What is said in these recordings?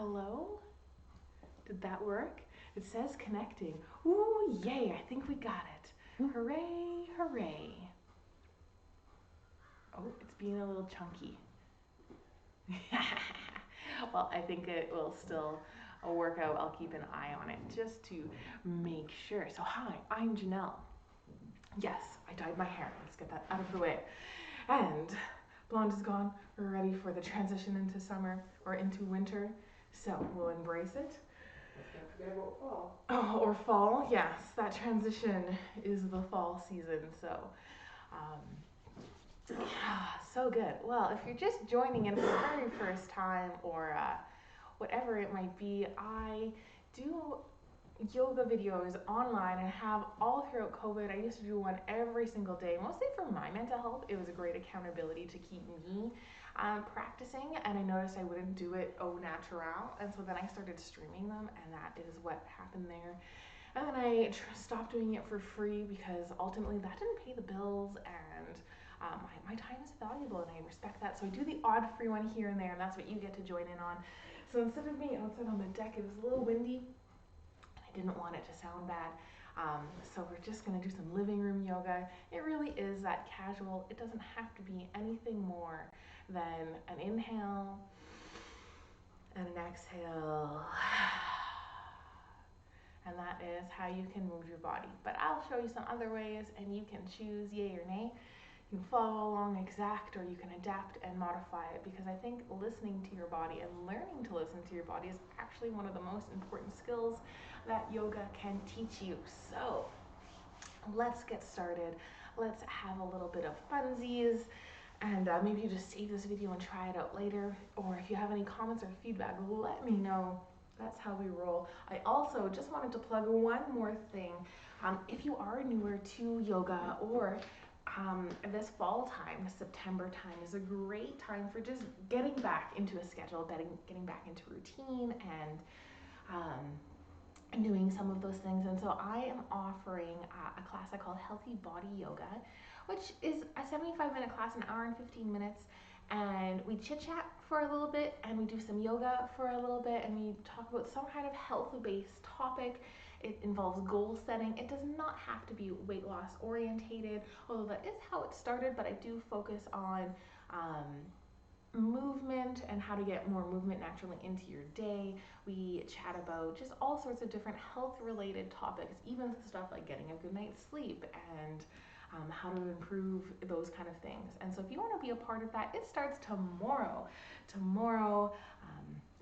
Hello? Did that work? It says connecting. Ooh, yay, I think we got it. Hooray, hooray. Oh, it's being a little chunky. Well, I think it will still work out. I'll keep an eye on it just to make sure. So hi, I'm Janelle. Yes, I dyed my hair. Let's get that out of the way. And blonde is gone. We're ready for the transition into summer or into winter. So we'll embrace it. Let's not forget about fall. Oh, or fall. Yes, that transition is the fall season. So, so good. Well, if you're just joining in for the very first time or whatever it might be, I do yoga videos online and have all throughout COVID. I used to do one every single day, mostly for my mental health. It was a great accountability to keep me practicing, and I noticed I wouldn't do it au natural, and so then I started streaming them, and that is what happened there. And then I stopped doing it for free because ultimately that didn't pay the bills, and my time is valuable and I respect that. So I do the odd free one here and there, and that's what you get to join in on. So instead of being outside on the deck, it was a little windy. I didn't want it to sound bad. So we're just gonna do some living room yoga. It really is that casual. It doesn't have to be anything more than an inhale and an exhale. And that is how you can move your body. But I'll show you some other ways and you can choose yay or nay. You can follow along exact, or you can adapt and modify it, because I think listening to your body and learning to listen to your body is actually one of the most important skills that yoga can teach you. So let's get started. Let's have a little bit of funsies, and maybe you just save this video and try it out later. Or if you have any comments or feedback, let me know. That's how we roll. I also just wanted to plug one more thing. If you are newer to yoga, or this fall time, September time, is a great time for just getting back into a schedule, getting back into routine, and doing some of those things. And so I am offering a class I call Healthy Body Yoga, which is a 75-minute class, an hour and 15 minutes. And we chit chat for a little bit, and we do some yoga for a little bit, and we talk about some kind of health-based topic. It involves goal setting. It does not have to be weight loss orientated, although that is how it started, but I do focus on movement and how to get more movement naturally into your day. We chat about just all sorts of different health related topics, even stuff like getting a good night's sleep and how to improve those kind of things. And so if you want to be a part of that, it starts tomorrow,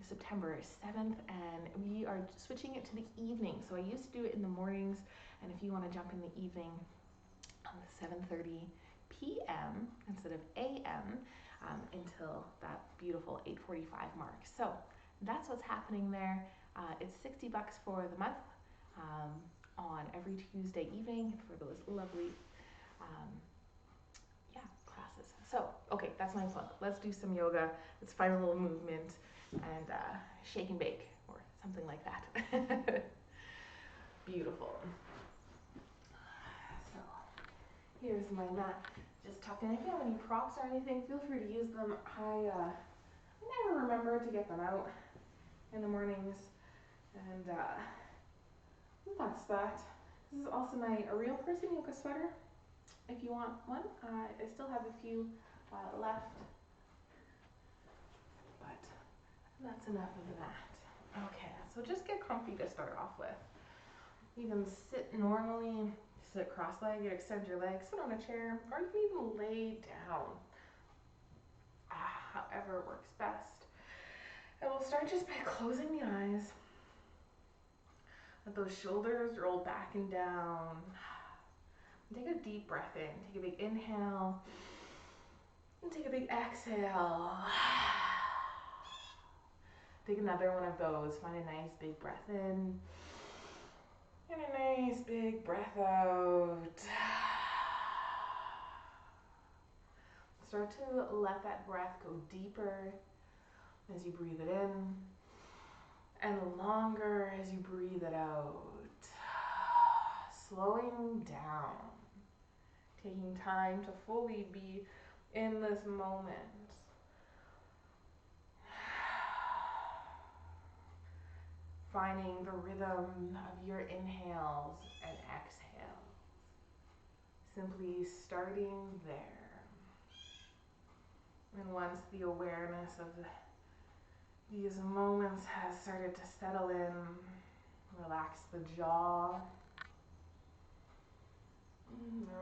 September 7th, and we are switching it to the evening. So I used to do it in the mornings, and if you want to jump in the evening, 7:30 p.m. instead of a.m. Until that beautiful 8:45 mark. So that's what's happening there. It's $60 for the month on every Tuesday evening for those lovely classes. So, okay, that's my plug. Let's do some yoga. Let's find a little movement and shake and bake or something like that. Beautiful. So, here's my mat. Just tuck in. If you have any props or anything, feel free to use them. I never remember to get them out in the mornings. And that's that. This is also my real person yoga sweater. If you want one, I still have a few left. But that's enough of that. Okay, so just get comfy to start off with. You can sit normally, sit cross-legged, extend your legs, sit on a chair, or you can even lay down. However works best. And we'll start just by closing the eyes. Let those shoulders roll back and down. Take a deep breath in. Take a big inhale. And take a big exhale. Take another one of those. Find a nice big breath in. And a nice big breath out. Start to let that breath go deeper as you breathe it in, and longer as you breathe it out. Slowing down, taking time to fully be in this moment. Finding the rhythm of your inhales and exhales. Simply starting there. And once the awareness of these moments has started to settle in, relax the jaw.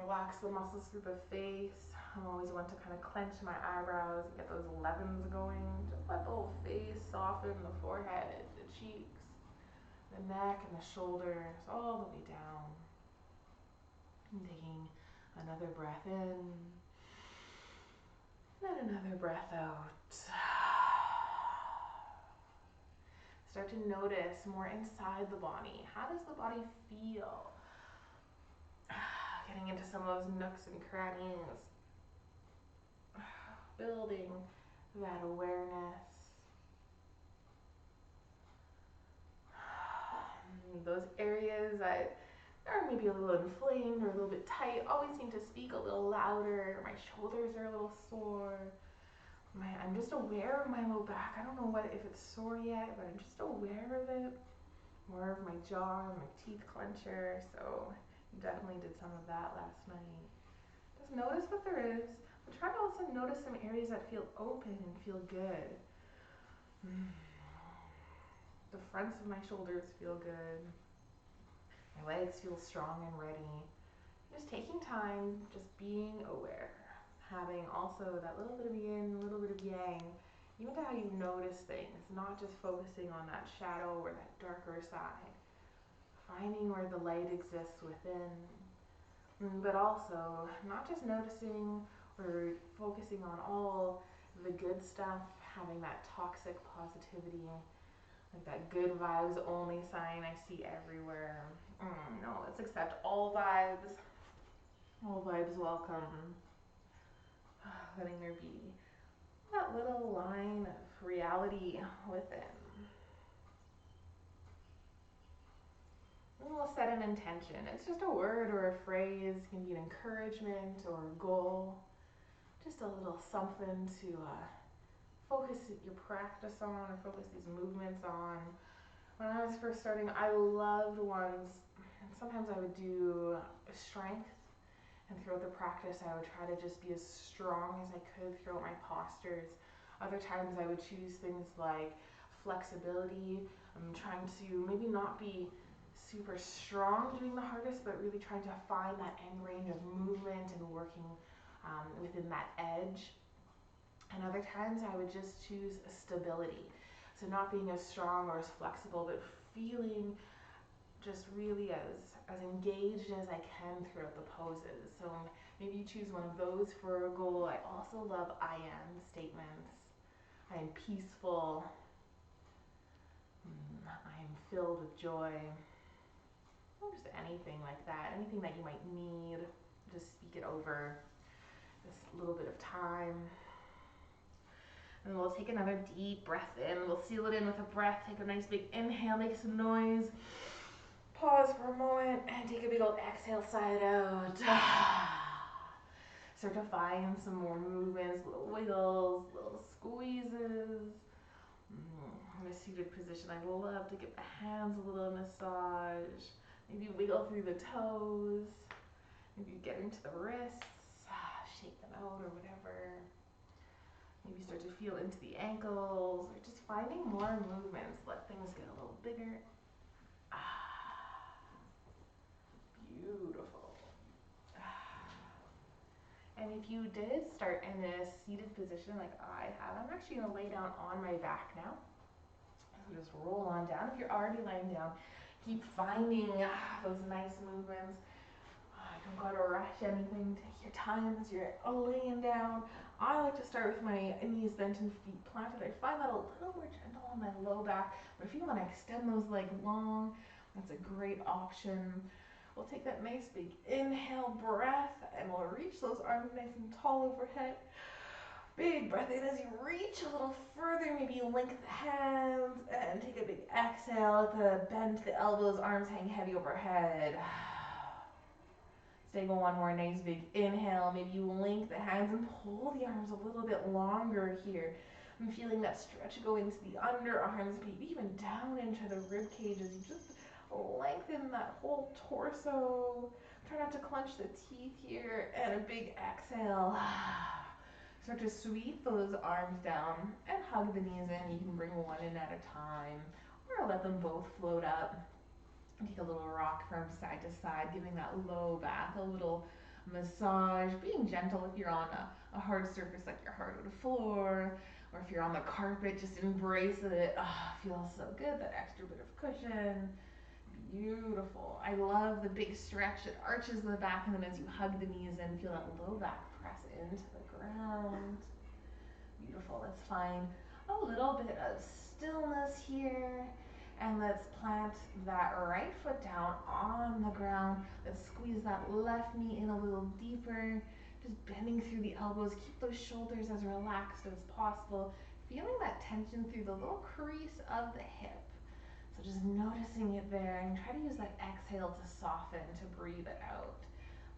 Relax the muscles through the face. I'm always one to kind of clench my eyebrows and get those levens going. Just let the whole face soften, the forehead, the cheeks, the neck and the shoulders, all the way down. And taking another breath in, and another breath out. Start to notice more inside the body. How does the body feel? Getting into some of those nooks and crannies. Building that awareness. Those areas that are maybe a little inflamed or a little bit tight always seem to speak a little louder. My shoulders are a little sore. I'm just aware of my low back. I don't know if it's sore yet, but I'm just aware of it. More of my jaw, my teeth clencher. So definitely did some of that last night. Just notice what there is, but try to also notice some areas that feel open and feel good. The fronts of my shoulders feel good. My legs feel strong and ready. Just taking time, just being aware. Having also that little bit of yin, a little bit of yang, even to how you notice things, not just focusing on that shadow or that darker side. Finding where the light exists within, but also not just noticing or focusing on all the good stuff, having that toxic positivity, like that good vibes only sign I see everywhere. No, let's accept all vibes. All vibes welcome. Letting there be that little line of reality within. And we'll set an intention. It's just a word or a phrase. It can be an encouragement or a goal. Just a little something to focus your practice on or focus these movements on. When I was first starting, I loved ones, and sometimes I would do strength, and throughout the practice I would try to just be as strong as I could throughout my postures. Other times I would choose things like flexibility. I'm trying to maybe not be super strong doing the hardest, but really trying to find that end range of movement and working within that edge. And other times I would just choose stability. So not being as strong or as flexible, but feeling just really as engaged as I can throughout the poses. So maybe you choose one of those for a goal. I also love I am statements. I am peaceful. I am filled with joy. Or just anything like that. Anything that you might need. Just speak it over this little bit of time. And we'll take another deep breath in. We'll seal it in with a breath. Take a nice big inhale, make some noise. Pause for a moment and take a big old exhale, sigh it out. Start to find some more movements, little wiggles, little squeezes. In a seated position, I love to give the hands a little massage. Maybe wiggle through the toes. Maybe get into the wrists. Shake them out or whatever. Maybe start to feel into the ankles, or just finding more movements. Let things get a little bigger. Beautiful. And if you did start in this seated position like I have, I'm actually going to lay down on my back now. So just roll on down. If you're already laying down, keep finding those nice movements. Don't gotta rush anything. Take your time as you're laying down. I like to start with my knees bent and feet planted. I find that a little more gentle on my low back. But if you want to extend those legs long, that's a great option. We'll take that nice big inhale breath and we'll reach those arms nice and tall overhead. Big breath in as you reach a little further. Maybe you link the hands and take a big exhale. Bend the elbows, arms hang heavy overhead. Take one more nice big inhale. Maybe you link the hands and pull the arms a little bit longer here. I'm feeling that stretch go into the underarms, maybe even down into the rib cage as you just lengthen that whole torso. Try not to clench the teeth here, and a big exhale. Start to sweep those arms down and hug the knees in. You can bring one in at a time, or let them both float up. Take a little rock from side to side, giving that low back a little massage, being gentle if you're on a hard surface like your hardwood floor, or if you're on the carpet, just embrace it. Feels so good, that extra bit of cushion. Beautiful. I love the big stretch. It arches the back, and then as you hug the knees in, feel that low back press into the ground. Beautiful. Let's find a little bit of stillness here. And let's plant that right foot down on the ground. Let's squeeze that left knee in a little deeper. Just bending through the elbows. Keep those shoulders as relaxed as possible. Feeling that tension through the little crease of the hip. So just noticing it there, and try to use that exhale to soften, to breathe it out.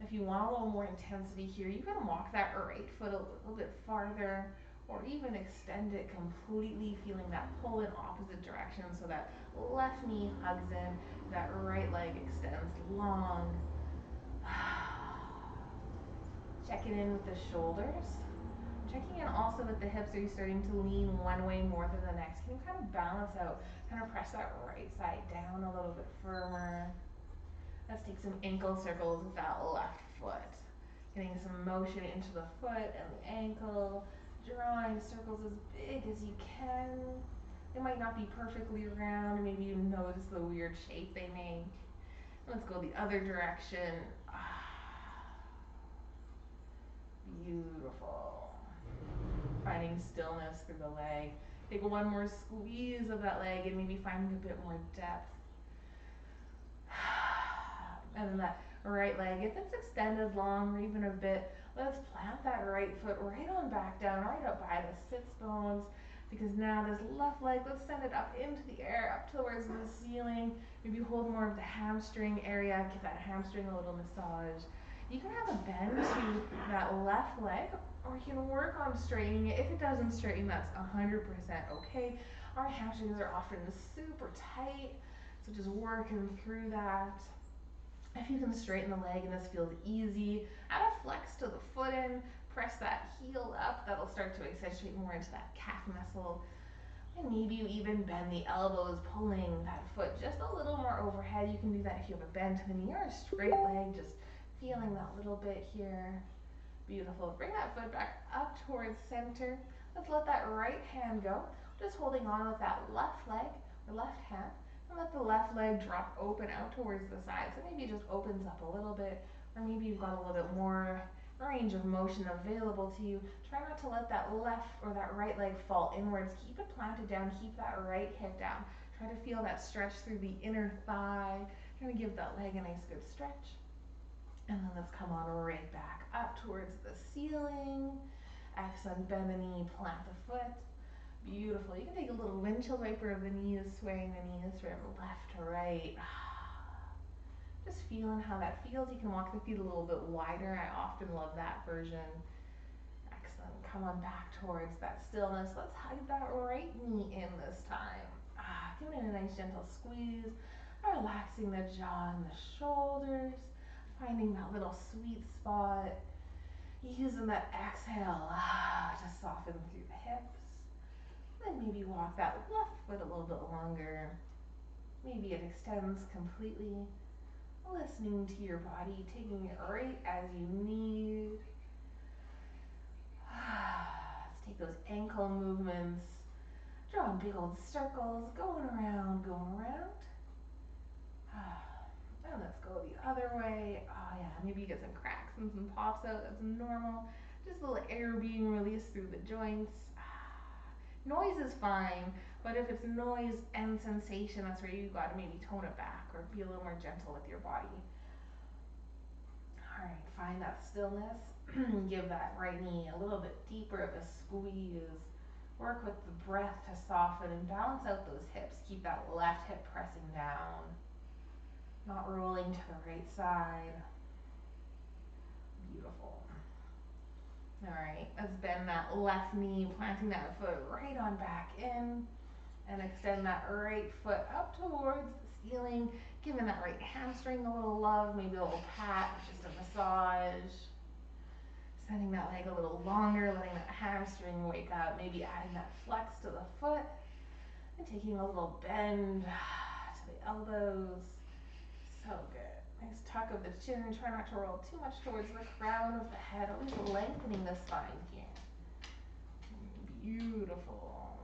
If you want a little more intensity here, you can walk that right foot a little bit farther, or even extend it completely, feeling that pull in opposite direction, so that left knee hugs in, that right leg extends long. Checking in with the shoulders. Checking in also with the hips. Are you starting to lean one way more than the next? Can you kind of balance out, kind of press that right side down a little bit firmer? Let's take some ankle circles with that left foot. Getting some motion into the foot and the ankle. Drawing circles as big as you can. They might not be perfectly round. Maybe you notice the weird shape they make. Let's go the other direction. Beautiful. Finding stillness through the leg. Take one more squeeze of that leg and maybe finding a bit more depth. And then that right leg, if it's extended long or even a bit, let's plant that right foot right on back down, right up by the sits bones. Because now this left leg, let's send it up into the air, up towards the ceiling. Maybe hold more of the hamstring area, give that hamstring a little massage. You can have a bend to that left leg, or you can work on straightening it. If it doesn't straighten, that's 100% okay. Our hamstrings are often super tight, so just working through that. If you can straighten the leg and this feels easy, add a flex to the foot in, press that heel up. That'll start to accentuate more into that calf muscle. And maybe you even bend the elbows, pulling that foot just a little more overhead. You can do that if you have a bend to the knee or a straight leg, just feeling that little bit here. Beautiful. Bring that foot back up towards center. Let's let that right hand go. Just holding on with that left leg or left hand. And let the left leg drop open out towards the side. So maybe it just opens up a little bit, or maybe you've got a little bit more range of motion available to you. Try not to let that left or that right leg fall inwards. Keep it planted down. Keep that right hip down. Try to feel that stretch through the inner thigh. Trying to give that leg a nice good stretch. And then let's come on right back up towards the ceiling. Excellent. Bend the knee, plant the foot. Beautiful. You can take a little windshield wiper of the knees, swaying the knees from left to right. Just feeling how that feels. You can walk the feet a little bit wider. I often love that version. Excellent. Come on back towards that stillness. Let's hug that right knee in this time. Giving it a nice gentle squeeze. Relaxing the jaw and the shoulders. Finding that little sweet spot. Using that exhale to soften through the hips. Then maybe walk that left foot a little bit longer. Maybe it extends completely. Listening to your body, taking it right as you need. Let's take those ankle movements. Drawing big old circles, going around, going around. And let's go the other way. Yeah, maybe you get some cracks and some pops out. That's normal. Just a little air being released through the joints. Noise is fine, but if it's noise and sensation, that's where you got to maybe tone it back or be a little more gentle with your body. All right, find that stillness. Give that right knee a little bit deeper of a squeeze. Work with the breath to soften and balance out those hips. Keep that left hip pressing down. Not rolling to the right side. Beautiful. All right, let's bend that left knee, planting that foot right on back in, and extend that right foot up towards the ceiling, giving that right hamstring a little love, maybe a little pat, just a massage. Sending that leg a little longer, letting that hamstring wake up, maybe adding that flex to the foot, and taking a little bend to the elbows. So good. Nice tuck of the chin. Try not to roll too much towards the crown of the head. Always lengthening the spine here. Beautiful.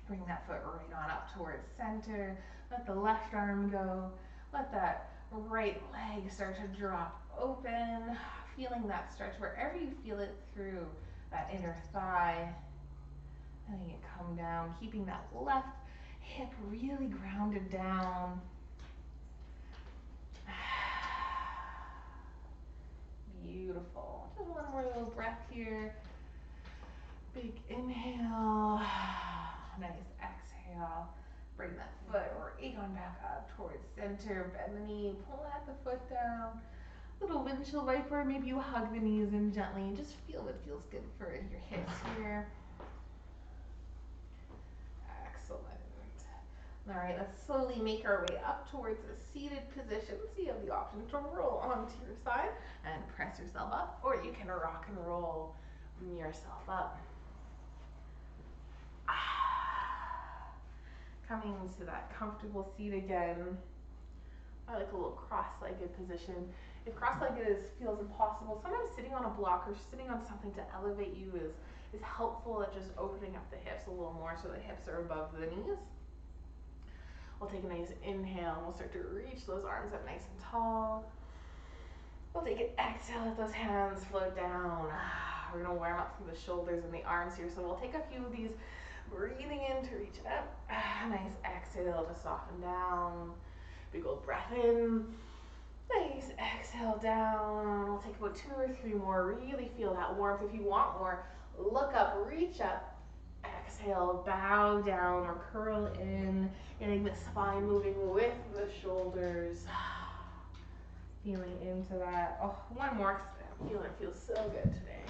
Bring that foot right on up towards center. Let the left arm go. Let that right leg start to drop open. Feeling that stretch wherever you feel it through that inner thigh. Letting it come down. Keeping that left hip really grounded down. Beautiful. Just one more little breath here. Big inhale. Nice exhale. Bring that foot right on back up towards center. Bend the knee. Plant the foot down. Little windshield wiper. Maybe you hug the knees in gently. Just feel what feels good for your hips here. Excellent. All right, let's slowly make our way up towards a seated position. So you have the option to roll onto your side and press yourself up, or you can rock and roll yourself up. Coming to that comfortable seat again. I like a little cross-legged position. If cross-legged feels impossible, sometimes sitting on a block or sitting on something to elevate you is helpful at just opening up the hips a little more so the hips are above the knees. We'll take a nice inhale and we'll start to reach those arms up nice and tall. We'll take an exhale, let those hands float down. We're gonna warm up through the shoulders and the arms here. So we'll take a few of these, breathing in to reach it up. Nice exhale to soften down. Big old breath in. Nice exhale down. We'll take about 2 or 3 more. Really feel that warmth. If you want more, look up, reach up. Exhale, bow down or curl in, getting the spine moving with the shoulders. Feeling into that. Oh, one more. It feels so good today.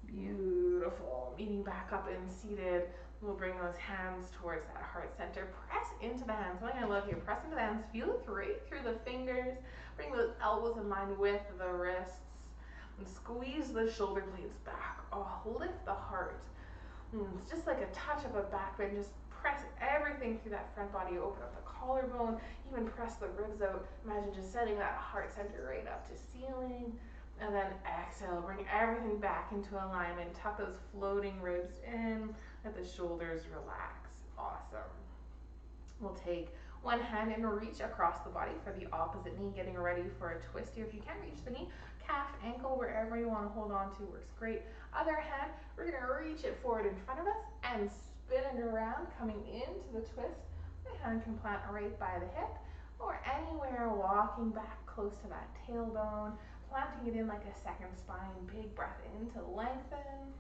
Beautiful. Meeting back up and seated. We'll bring those hands towards that heart center. Press into the hands. Something I love here. Press into the hands. Feel it right through the fingers. Bring those elbows in line with the wrists. And squeeze the shoulder blades back. Oh, lift the heart. It's just like a touch of a back bend. Just press everything through that front body. Open up the collarbone. Even press the ribs out. Imagine just setting that heart center right up to ceiling. And then exhale. Bring everything back into alignment. Tuck those floating ribs in. Let the shoulders relax. Awesome. We'll take one hand and reach across the body for the opposite knee. Getting ready for a twist here. If you can't reach the knee, calf, ankle, wherever you want to hold on to works great. Other hand, we're going to reach it forward in front of us and spin it around, coming into the twist. The hand can plant right by the hip or anywhere, walking back close to that tailbone, planting it in like a second spine. Big breath in to lengthen.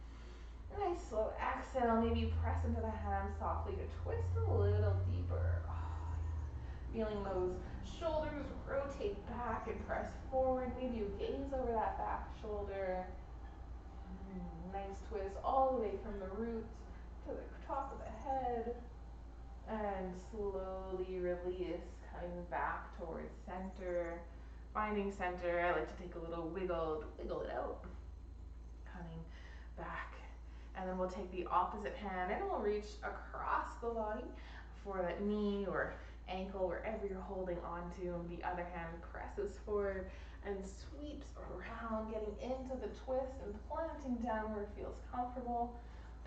Nice slow exhale. Maybe press into the hand softly to twist a little deeper. Feeling those shoulders rotate back and press forward. Maybe you gaze over that back shoulder. Nice twist all the way from the root to the top of the head. And slowly release, coming back towards center. Finding center, I like to take a little wiggle to wiggle it out. Coming back. And then we'll take the opposite hand and we'll reach across the body for that knee or ankle, wherever you're holding onto. And the other hand presses forward and sweeps around, getting into the twist and planting down where it feels comfortable.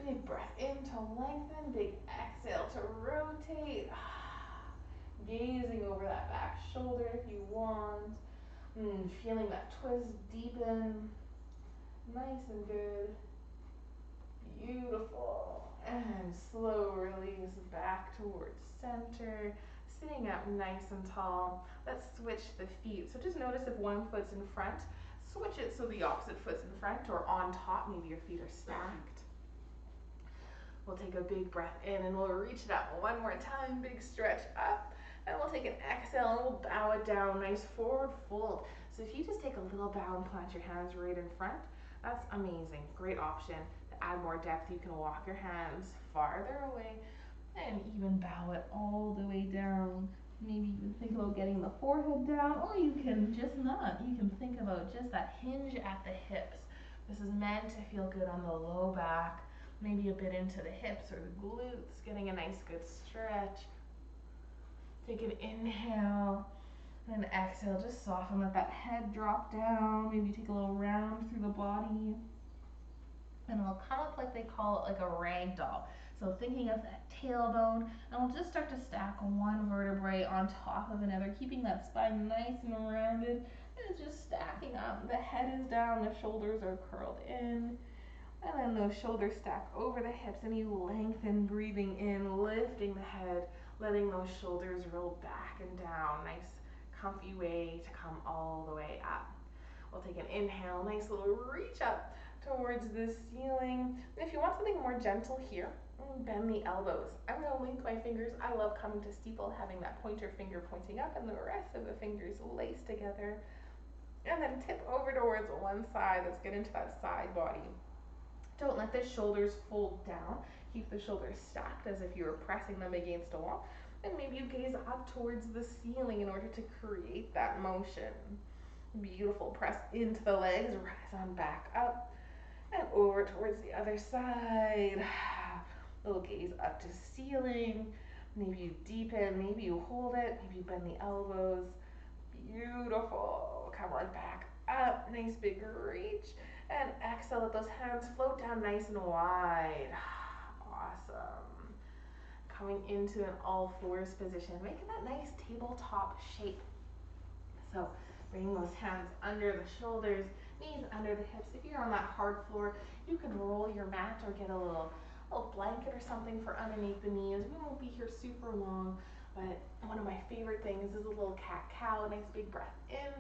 Big breath in to lengthen, big exhale to rotate. Gazing over that back shoulder if you want. Feeling that twist deepen. Nice and good. Beautiful. And slow release back towards center. Sitting up nice and tall. Let's switch the feet. So just notice if one foot's in front, switch it so the opposite foot's in front or on top. Maybe your feet are stacked. We'll take a big breath in and we'll reach it up one more time. Big stretch up And we'll take an exhale and we'll bow it down, nice forward fold. So if you just take a little bow and plant your hands right in front, that's amazing. Great option. To add more depth, you can walk your hands farther away and even bow it all the way down. Maybe even think about getting the forehead down, or you can just not. You can think about just that hinge at the hips. This is meant to feel good on the low back, maybe a bit into the hips or the glutes, getting a nice good stretch. Take an inhale and exhale, just soften, let that head drop down, maybe take a little round through the body. And it'll come up like they call it, like a rag doll. So thinking of that tailbone, and we'll just start to stack one vertebrae on top of another, keeping that spine nice and rounded, and it's just stacking up. The head is down, the shoulders are curled in, and then those shoulders stack over the hips, and you lengthen, breathing in, lifting the head, letting those shoulders roll back and down. Nice, comfy way to come all the way up. We'll take an inhale, nice little reach up towards the ceiling. And if you want something more gentle here, bend the elbows. I'm going to link my fingers. I love coming to steeple, having that pointer finger pointing up and the rest of the fingers laced together. And then tip over towards one side. Let's get into that side body. Don't let the shoulders fold down. Keep the shoulders stacked as if you were pressing them against a wall. And maybe you gaze up towards the ceiling in order to create that motion. Beautiful. Press into the legs, rise on back up and over towards the other side. Little gaze up to ceiling. Maybe you deepen, maybe you hold it, maybe you bend the elbows. Beautiful. Come on back up. Nice big reach. And exhale, let those hands float down nice and wide. Awesome. Coming into an all fours position, making that nice tabletop shape. So bring those hands under the shoulders, knees under the hips. If you're on that hard floor, you can roll your mat or get a little blanket or something for underneath the knees. We won't be here super long, but one of my favorite things is a little cat-cow. Nice big breath in,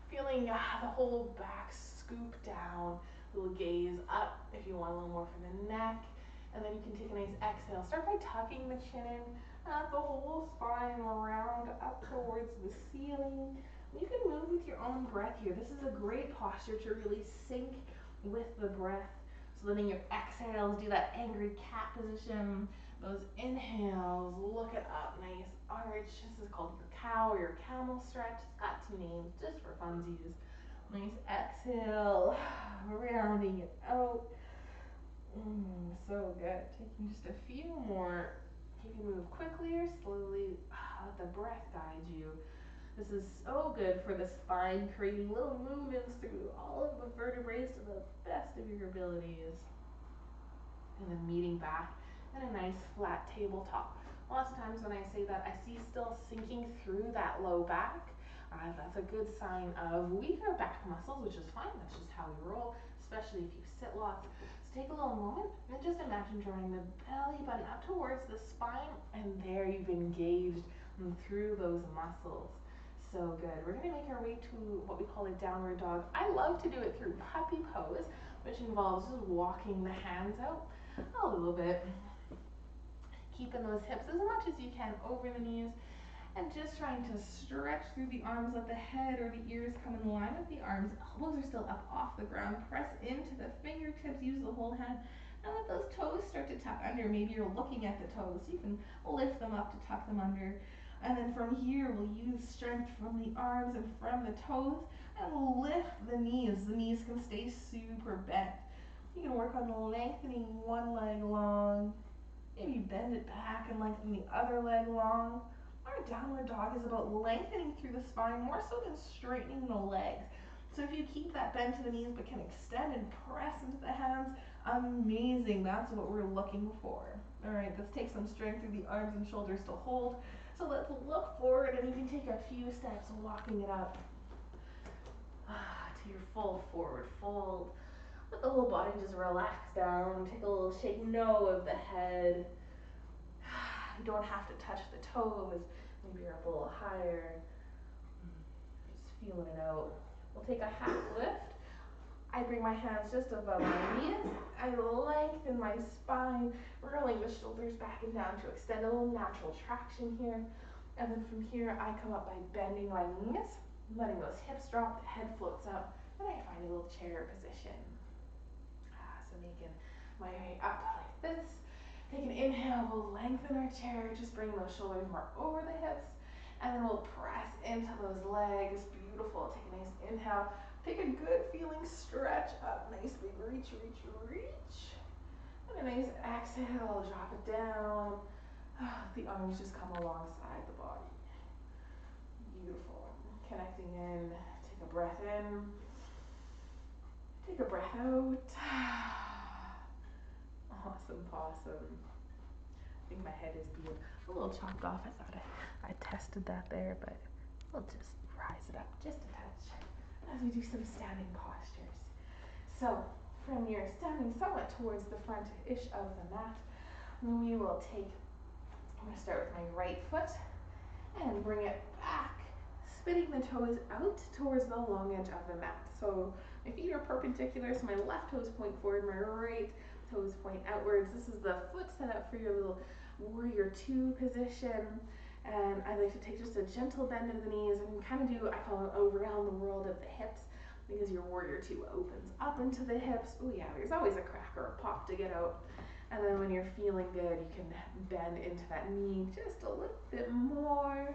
feeling the whole back scoop down. Little gaze up if you want a little more for the neck. And then you can take a nice exhale. Start by tucking the chin in, the whole spine around up towards the ceiling. You can move with your own breath here. This is a great posture to really sink with the breath. So letting your exhales do that angry cat position. Those inhales, look it up, nice arch. This is called your cow or your camel stretch. It's got two names just for funsies. Nice exhale, rounding it out. So good. Taking just a few more. You can move quickly or slowly. Let the breath guide you. This is so good for the spine, creating little movements through all of the vertebrae to the best of your abilities. And then meeting back in a nice flat tabletop. Lots of times when I say that, I see still sinking through that low back. That's a good sign of weaker back muscles, which is fine. That's just how we roll, especially if you sit lots. So take a little moment and just imagine drawing the belly button up towards the spine, and there you've engaged through those muscles. So good. We're going to make our way to what we call a downward dog. I love to do it through puppy pose, which involves just walking the hands out a little bit. Keeping those hips as much as you can over the knees, and just trying to stretch through the arms. Let the head or the ears come in line with the arms. Elbows are still up off the ground. Press into the fingertips. Use the whole hand. And let those toes start to tuck under. Maybe you're looking at the toes. You can lift them up to tuck them under. And then from here, we'll use strength from the arms and from the toes. And we'll lift the knees. The knees can stay super bent. You can work on lengthening one leg long. Maybe bend it back and lengthen the other leg long. Our downward dog is about lengthening through the spine more so than straightening the legs. So if you keep that bend to the knees but can extend and press into the hands, amazing. That's what we're looking for. All right, let's take some strength through the arms and shoulders to hold. So let's look forward, and you can take a few steps walking it up to your full forward fold. Let the whole body just relax down. Take a little shake no of the head. You don't have to touch the toes. Maybe you're up a little higher. Just feeling it out. We'll take a half lift. I bring my hands just above my knees. I lengthen my spine, rolling the shoulders back and down to extend a little natural traction here. And then from here, I come up by bending my knees, letting those hips drop, the head floats up, and I find a little chair position. So making my way up like this. Take an inhale, we'll lengthen our chair, just bring those shoulders more over the hips, and then we'll press into those legs. Beautiful. Take a nice inhale. Take a good feeling stretch up. Nice big reach, reach, reach. And a nice exhale, drop it down. The arms just come alongside the body. Beautiful. Connecting in. Take a breath in. Take a breath out. Awesome, awesome. I think my head is being a little chopped off. I thought I tested that there, but we'll just rise it up just a touch as we do some standing postures. So from your standing somewhat towards the front-ish of the mat, we will take, I'm going to start with my right foot and bring it back, spitting the toes out towards the long edge of the mat. So my feet are perpendicular, so my left toes point forward, my right toes point outwards. This is the foot set up for your little warrior two position. And I like to take just a gentle bend of the knees and kind of do, I call it around the world of the hips, because your warrior two opens up into the hips. Oh yeah, there's always a crack or a pop to get out. And then when you're feeling good, you can bend into that knee just a little bit more.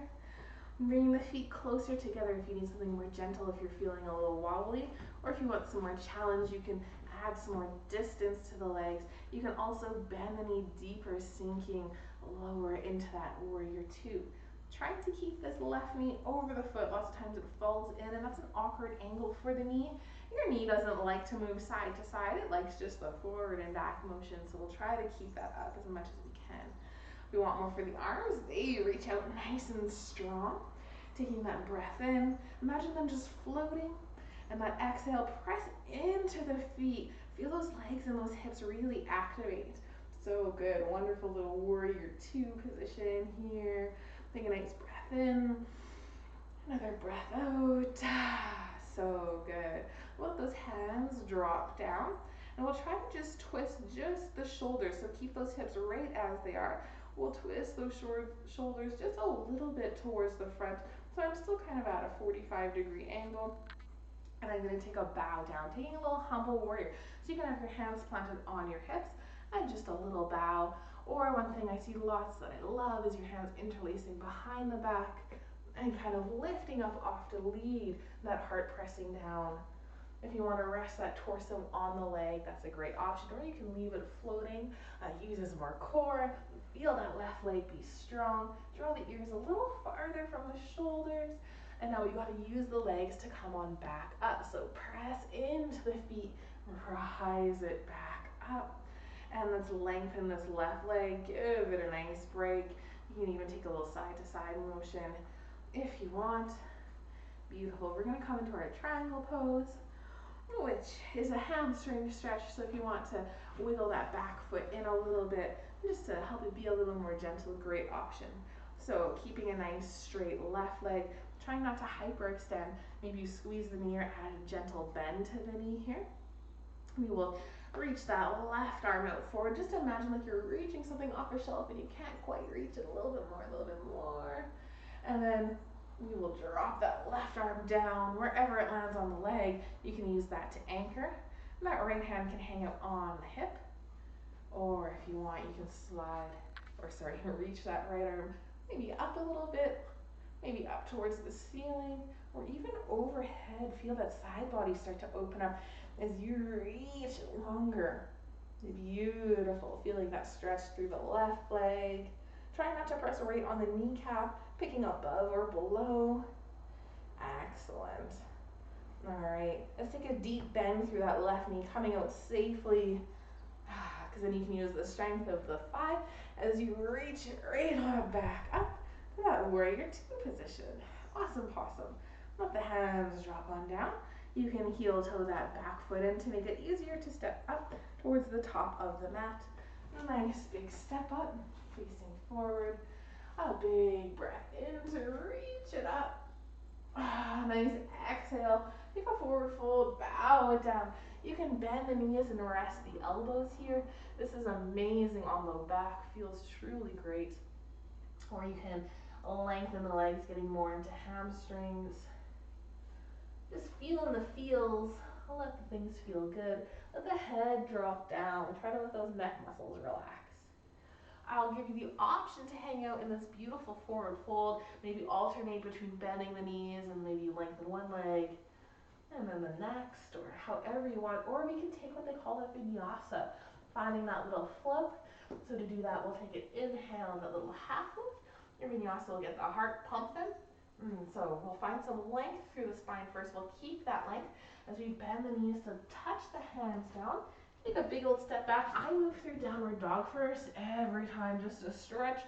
Bringing the feet closer together if you need something more gentle, if you're feeling a little wobbly, or if you want some more challenge, you can add some more distance to the legs. You can also bend the knee deeper, sinking lower into that warrior two. Trying to keep this left knee over the foot. Lots of times it falls in, and that's an awkward angle for the knee. Your knee doesn't like to move side to side. It likes just the forward and back motion, so we'll try to keep that up as much as we can. We want more for the arms. They reach out nice and strong. Taking that breath in. Imagine them just floating. And that exhale, press into the feet. Feel those legs and those hips really activate. So good. Wonderful little warrior two position here. Take a nice breath in. Another breath out. So good. Let those hands drop down. And we'll try to just twist just the shoulders. So keep those hips right as they are. We'll twist those shoulders just a little bit towards the front. So I'm still kind of at a 45-degree angle. And I'm going to take a bow down, taking a little humble warrior. So you can have your hands planted on your hips and just a little bow. Or one thing I see lots that I love is your hands interlacing behind the back and kind of lifting up off to lead, that heart pressing down. If you want to rest that torso on the leg, that's a great option. Or you can leave it floating, uses more core. Feel that left leg be strong. Draw the ears a little farther from the shoulders. And now we got to use the legs to come on back up. So press into the feet, rise it back up. And let's lengthen this left leg, give it a nice break. You can even take a little side to side motion if you want. Beautiful. We're going to come into our triangle pose, which is a hamstring stretch. So if you want to wiggle that back foot in a little bit, just to help it be a little more gentle, great option. So keeping a nice straight left leg, trying not to hyperextend. Maybe you squeeze the knee or add a gentle bend to the knee here. We will reach that left arm out forward. Just imagine like you're reaching something off a shelf and you can't quite reach it. A little bit more, a little bit more. And then we will drop that left arm down. Wherever it lands on the leg, you can use that to anchor. And that right hand can hang out on the hip. Or if you want, you can reach that right arm maybe up a little bit, maybe up towards the ceiling, or even overhead. Feel that side body start to open up as you reach longer. Beautiful. Feeling that stretch through the left leg. Try not to press right on the kneecap, picking above or below. Excellent. All right, let's take a deep bend through that left knee, coming out safely. Because then you can use the strength of the thigh as you reach right on back up to that warrior two position. Awesome possum. Let the hands drop on down. You can heel toe that back foot in to make it easier to step up towards the top of the mat. Nice big step up, facing forward. A big breath in to reach it up. Nice exhale. Take a forward fold, bow it down. You can bend the knees and rest the elbows here. This is amazing on low back, feels truly great. Or you can Lengthen the legs, getting more into hamstrings. Just feeling the feels. Let the things feel good. Let the head drop down. Try to let those neck muscles relax. I'll give you the option to hang out in this beautiful forward fold. Maybe alternate between bending the knees and maybe lengthen one leg and then the next, or however you want. Or we can take what they call a vinyasa, finding that little float. So to do that, we'll take an inhale, that little half lift. Your vinyasa will get the heart pumping. So we'll find some length through the spine first. We'll keep that length as we bend the knees to touch the hands down. Take a big old step back. I move through downward dog first every time, just to stretch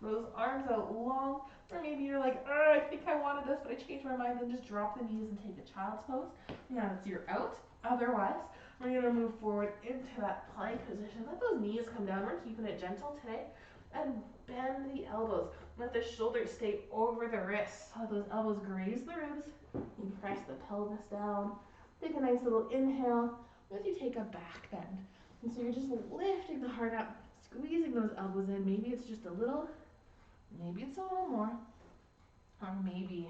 those arms out long. Or maybe you're like, I think I wanted this, but I changed my mind. Then just drop the knees and take a child's pose. Now it's your out. Otherwise, we're going to move forward into that plank position. Let those knees come down. We're keeping it gentle today. And bend the elbows. Let the shoulders stay over the wrists. Let those elbows graze the ribs. You press the pelvis down. Take a nice little inhale as you take a back bend. And so you're just lifting the heart up, squeezing those elbows in. Maybe it's just a little, maybe it's a little more, or maybe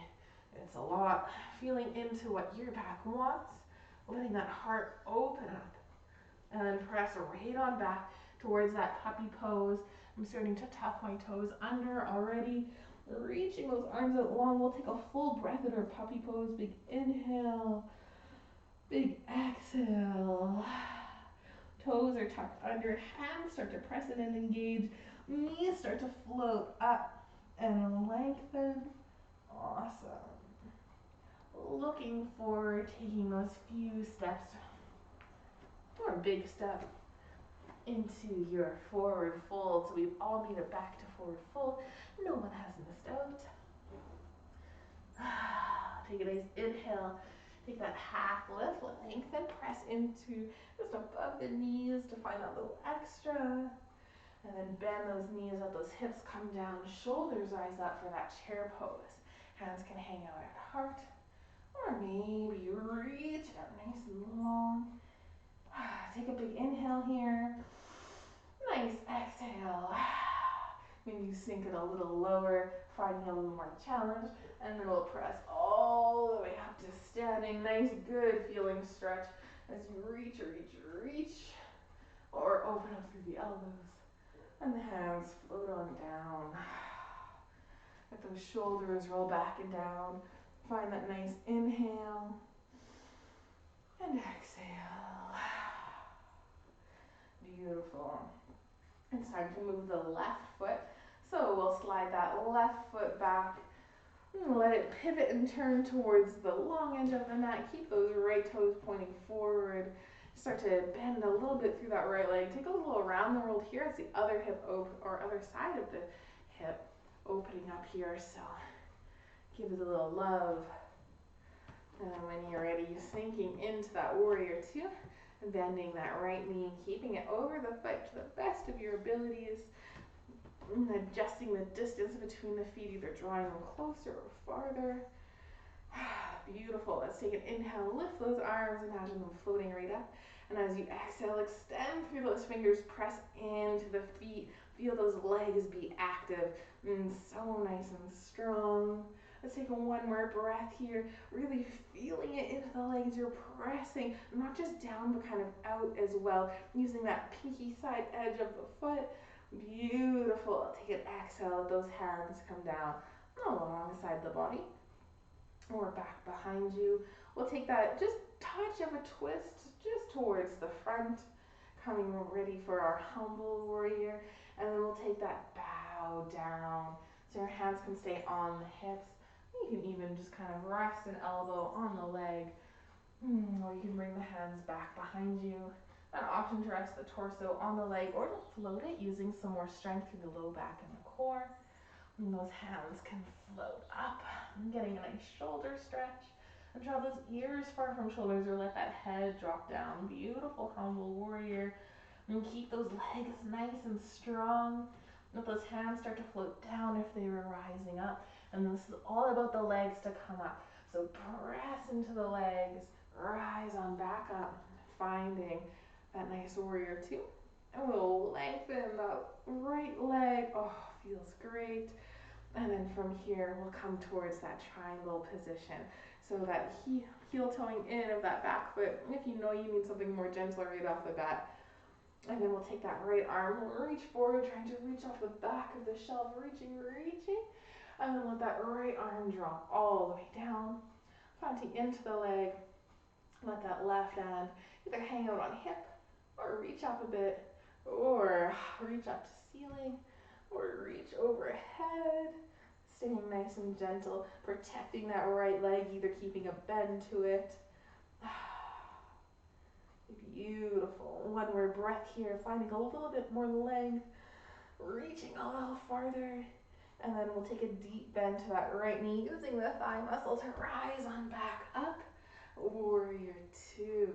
it's a lot. Feeling into what your back wants, letting that heart open up. And then press right on back towards that puppy pose. I'm starting to tuck my toes under already. Reaching those arms out long. We'll take a full breath in our puppy pose. Big inhale. Big exhale. Toes are tucked under. Hands start to press in and engage. Knees start to float up and lengthen. Awesome. Looking forward, taking those few steps, or a big step, into your forward fold. So we've all made it back to forward fold. No one has missed out. Take a nice inhale. Take that half lift, lengthen, press into just above the knees to find that little extra. And then bend those knees, let those hips come down, shoulders rise up for that chair pose. Hands can hang out at heart. Or maybe you reach it up nice and long. Take a big inhale here. Nice exhale. Maybe you sink it a little lower, finding a little more challenge. And then we'll press all the way up to standing. Nice, good feeling stretch as you reach, or open up through the elbows. And the hands float on down. Let those shoulders roll back and down. Find that nice inhale and exhale. Beautiful. It's time to move the left foot. So we'll slide that left foot back. Let it pivot and turn towards the long edge of the mat. Keep those right toes pointing forward. Start to bend a little bit through that right leg. Take a little around the world here. It's the other hip or other side of the hip opening up here. So give it a little love. And then when you're ready, sinking into that warrior two, bending that right knee, keeping it over the foot to the best of your abilities. And adjusting the distance between the feet, either drawing them closer or farther. Beautiful. Let's take an inhale, lift those arms, imagine them floating right up. And as you exhale, extend through those fingers, press into the feet. Feel those legs be active. So nice and strong. Let's take one more breath here, really feeling it into the legs. You're pressing, not just down, but kind of out as well, using that pinky side edge of the foot. Beautiful. Take an exhale, let those hands come down alongside the body or back behind you. We'll take that just touch of a twist just towards the front, coming ready for our humble warrior. And then we'll take that bow down so your hands can stay on the hips. You can even just kind of rest an elbow on the leg, or you can bring the hands back behind you. An option to rest the torso on the leg or to float it using some more strength through the low back and the core. And those hands can float up, getting a nice shoulder stretch. And draw those ears far from shoulders or let that head drop down. Beautiful humble warrior. And keep those legs nice and strong. Let those hands start to float down if they were rising up. And this is all about the legs to come up. So press into the legs, rise on back up, finding that nice warrior two. And we'll lengthen the right leg. Oh, feels great. And then from here, we'll come towards that triangle position. So that heel toeing in of that back foot. And if you know you need something more gentle right off the bat. And then we'll take that right arm, we'll reach forward, trying to reach off the back of the shelf, reaching. And then let that right arm drop all the way down, planting into the leg. Let that left hand either hang out on hip, or reach up a bit, or reach up to ceiling, or reach overhead. Staying nice and gentle, protecting that right leg, either keeping a bend to it. Beautiful. One more breath here, finding a little bit more length, reaching a little farther. And then we'll take a deep bend to that right knee, using the thigh muscle to rise on back up. Warrior two.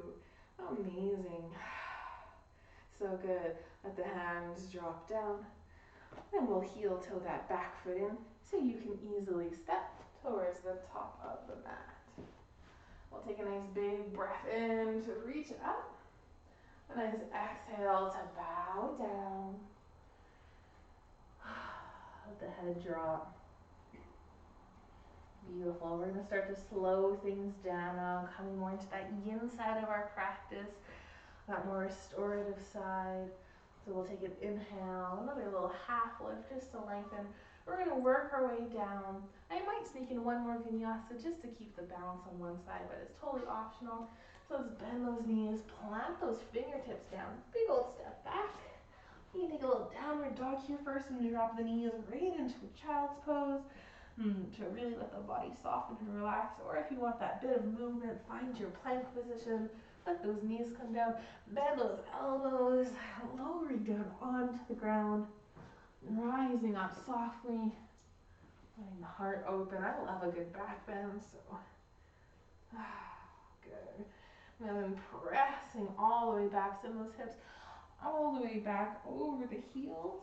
Amazing. So good. Let the hands drop down. And we'll heel toe that back foot in so you can easily step towards the top of the mat. We'll take a nice big breath in to reach up. A nice exhale to bow down. Let the head drop. Beautiful. We're going to start to slow things down now, coming more into that yin side of our practice, that more restorative side. So we'll take an inhale, another little half lift just to lengthen. We're going to work our way down. I might sneak in one more vinyasa just to keep the balance on one side, but it's totally optional. So let's bend those knees, plant those fingertips down. Big old step back. You can take a little downward dog here first and drop the knees right into a child's pose to really let the body soften and relax. Or if you want that bit of movement, find your plank position. Let those knees come down, bend those elbows, lowering down onto the ground, rising up softly, letting the heart open. I love a good back bend, so good. And then pressing all the way back, send those hips all the way back over the heels,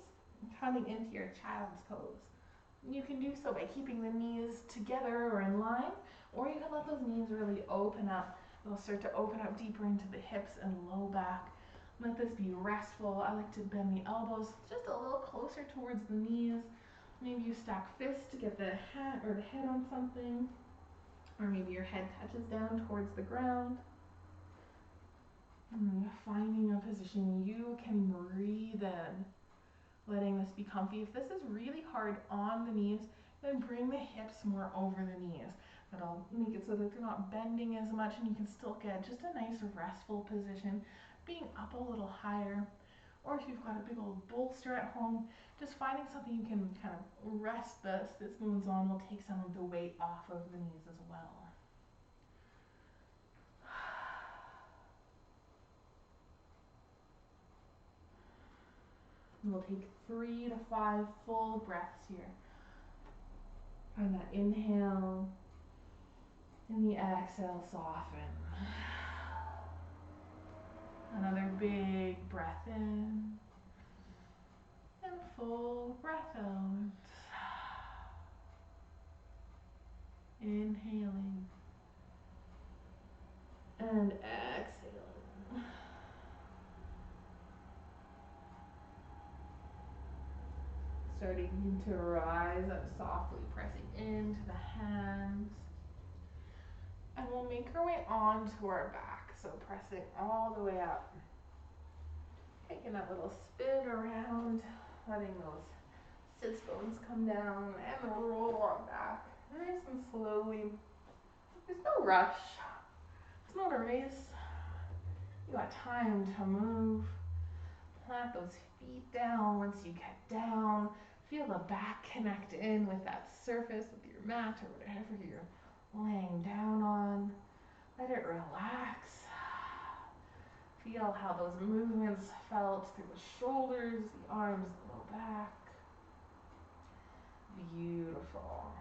coming into your child's pose. You can do so by keeping the knees together or in line, or you can let those knees really open up. They'll start to open up deeper into the hips and low back. Let this be restful. I like to bend the elbows just a little closer towards the knees. Maybe you stack fists to get the hat or the head on something, or maybe your head touches down towards the ground. Finding a position you can breathe in, letting this be comfy. If this is really hard on the knees, then bring the hips more over the knees. That'll make it so that they're not bending as much and you can still get just a nice restful position, being up a little higher. Or if you've got a big old bolster at home, just finding something you can kind of rest the sits bones on will take some of the weight off of the knees as well. We'll take 3 to 5 full breaths here. Find that inhale, and the exhale, soften. Another big breath in, and full breath out. Inhaling, and exhaling. Starting to rise up softly, pressing into the hands. And we'll make our way onto our back, so pressing all the way up. Taking that little spin around, letting those sits bones come down and roll on back. Nice and slowly. There's no rush. It's not a race. You got time to move. Plant those feet down once you get down. Feel the back connect in with that surface, with your mat or whatever you're laying down on. Let it relax. Feel how those movements felt through the shoulders, the arms, the low back. Beautiful.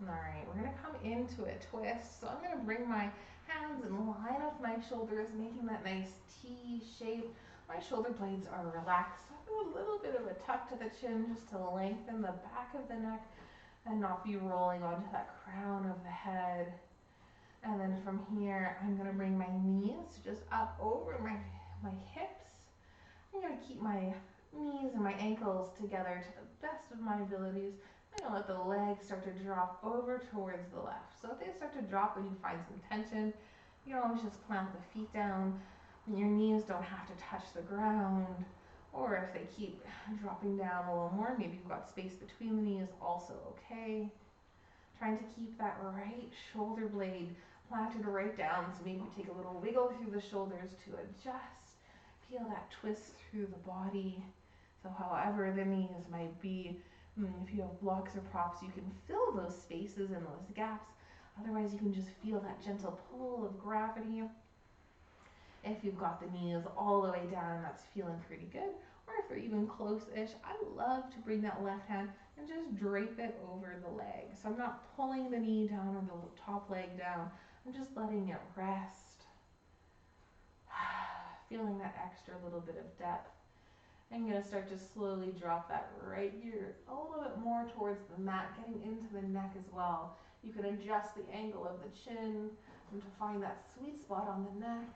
Alright, we're going to come into a twist. So I'm going to bring my hands and line up my shoulders, making that nice T shape. My shoulder blades are relaxed. So I do a little bit of a tuck to the chin just to lengthen the back of the neck and not be rolling onto that crown of the head. And then from here, I'm going to bring my knees just up over my hips. I'm going to keep my knees and my ankles together to the best of my abilities. I'm gonna let the legs start to drop over towards the left. So if they start to drop and you find some tension, you can always just plant the feet down and your knees don't have to touch the ground. Or if they keep dropping down a little more, maybe you've got space between the knees, also okay. Trying to keep that right shoulder blade planted right down, so maybe take a little wiggle through the shoulders to adjust. Feel that twist through the body. So however the knees might be, if you have blocks or props, you can fill those spaces and those gaps. Otherwise, you can just feel that gentle pull of gravity. If you've got the knees all the way down, that's feeling pretty good. Or if they're even close-ish, I love to bring that left hand and just drape it over the leg. So I'm not pulling the knee down or the top leg down. I'm just letting it rest. Feeling that extra little bit of depth. I'm going to start to slowly drop that right ear a little bit more towards the mat, getting into the neck as well. You can adjust the angle of the chin and to find that sweet spot on the neck.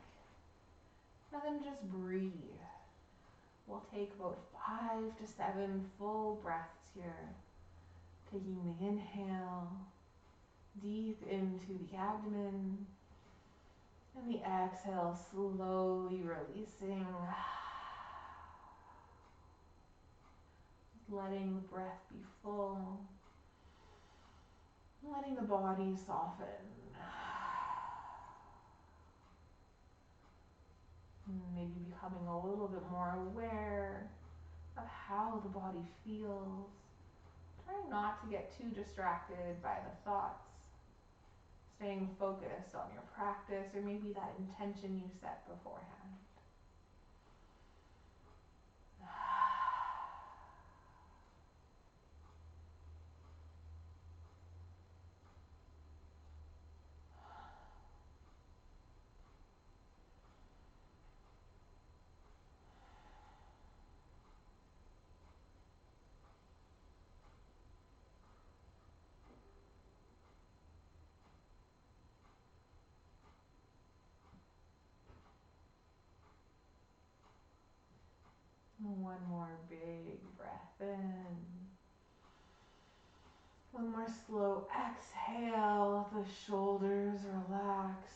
And then just breathe. We'll take about 5 to 7 full breaths here. Taking the inhale deep into the abdomen. And the exhale, slowly releasing. Letting the breath be full. Letting the body soften. Maybe becoming a little bit more aware of how the body feels. Try not to get too distracted by the thoughts. Staying focused on your practice or maybe that intention you set beforehand. One more big breath in. One more slow exhale. The shoulders relax.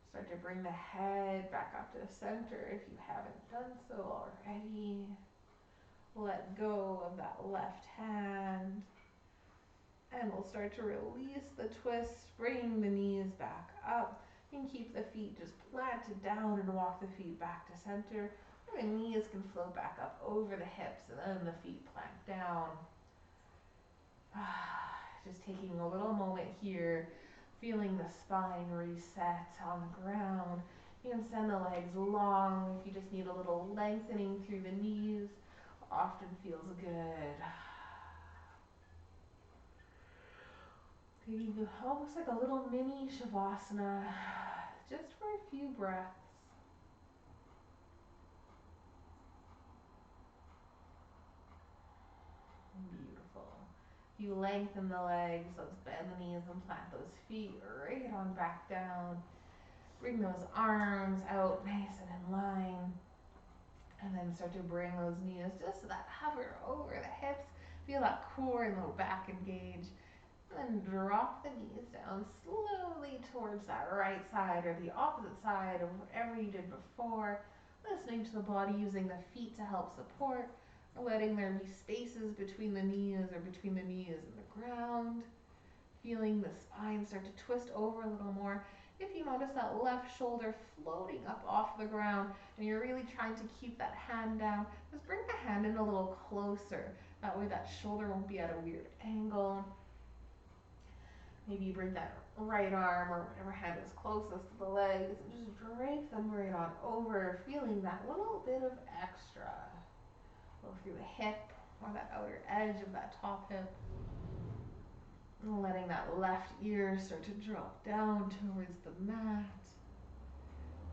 Start to bring the head back up to the center if you haven't done so already. Let go of that left hand. And we'll start to release the twist, bringing the knees back up. You can keep the feet just planted down and walk the feet back to center. The knees can float back up over the hips and then the feet plant down. Just taking a little moment here, feeling the spine reset on the ground. You can send the legs long if you just need a little lengthening through the knees. Often feels good. Taking almost like a little mini Shavasana, just for a few breaths. Beautiful. You lengthen the legs, let's bend the knees and plant those feet right on back down. Bring those arms out nice and in line. And then start to bring those knees just so that hover over the hips. Feel that core and low back engage. And then drop the knees down slowly towards that right side or the opposite side of whatever you did before. Listening to the body, using the feet to help support. Letting there be spaces between the knees or between the knees and the ground. Feeling the spine start to twist over a little more. If you notice that left shoulder floating up off the ground and you're really trying to keep that hand down, just bring the hand in a little closer. That way that shoulder won't be at a weird angle. Maybe you bring that right arm or whatever hand is closest to the legs and just drape them right on over, feeling that little bit of extra. Go through the hip or that outer edge of that top hip. And letting that left ear start to drop down towards the mat.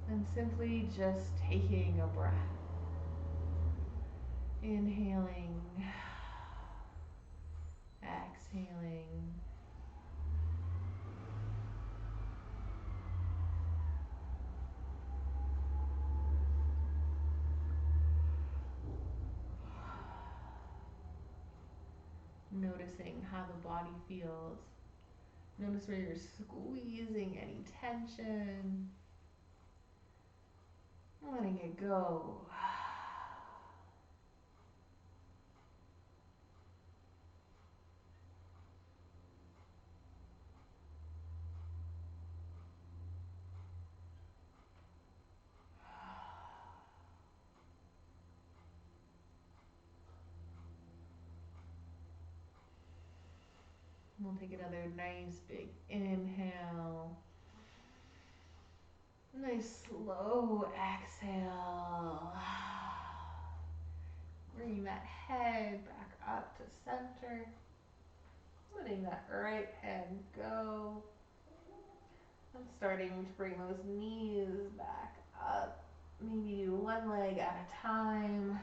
And simply just taking a breath. Inhaling. Exhaling. Noticing how the body feels. Notice where you're squeezing any tension. Letting it go. We'll take another nice big inhale. Nice slow exhale. Bring that head back up to center. Letting that right hand go. And starting to bring those knees back up. Maybe do one leg at a time.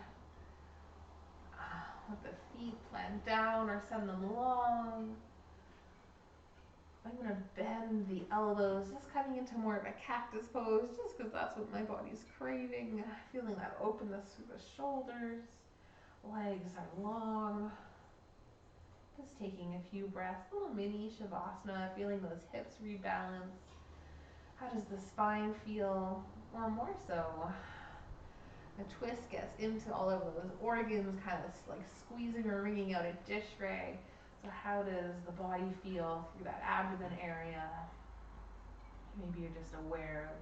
Let the feet plant down or send them long. I'm going to bend the elbows, just coming into more of a cactus pose, just because that's what my body's craving. Feeling that openness through the shoulders. Legs are long. Just taking a few breaths, a little mini Shavasana, feeling those hips rebalance. How does the spine feel? Or more so, a twist gets into all of those organs, kind of like squeezing or wringing out a dish rag. So how does the body feel through that abdomen area? Maybe you're just aware of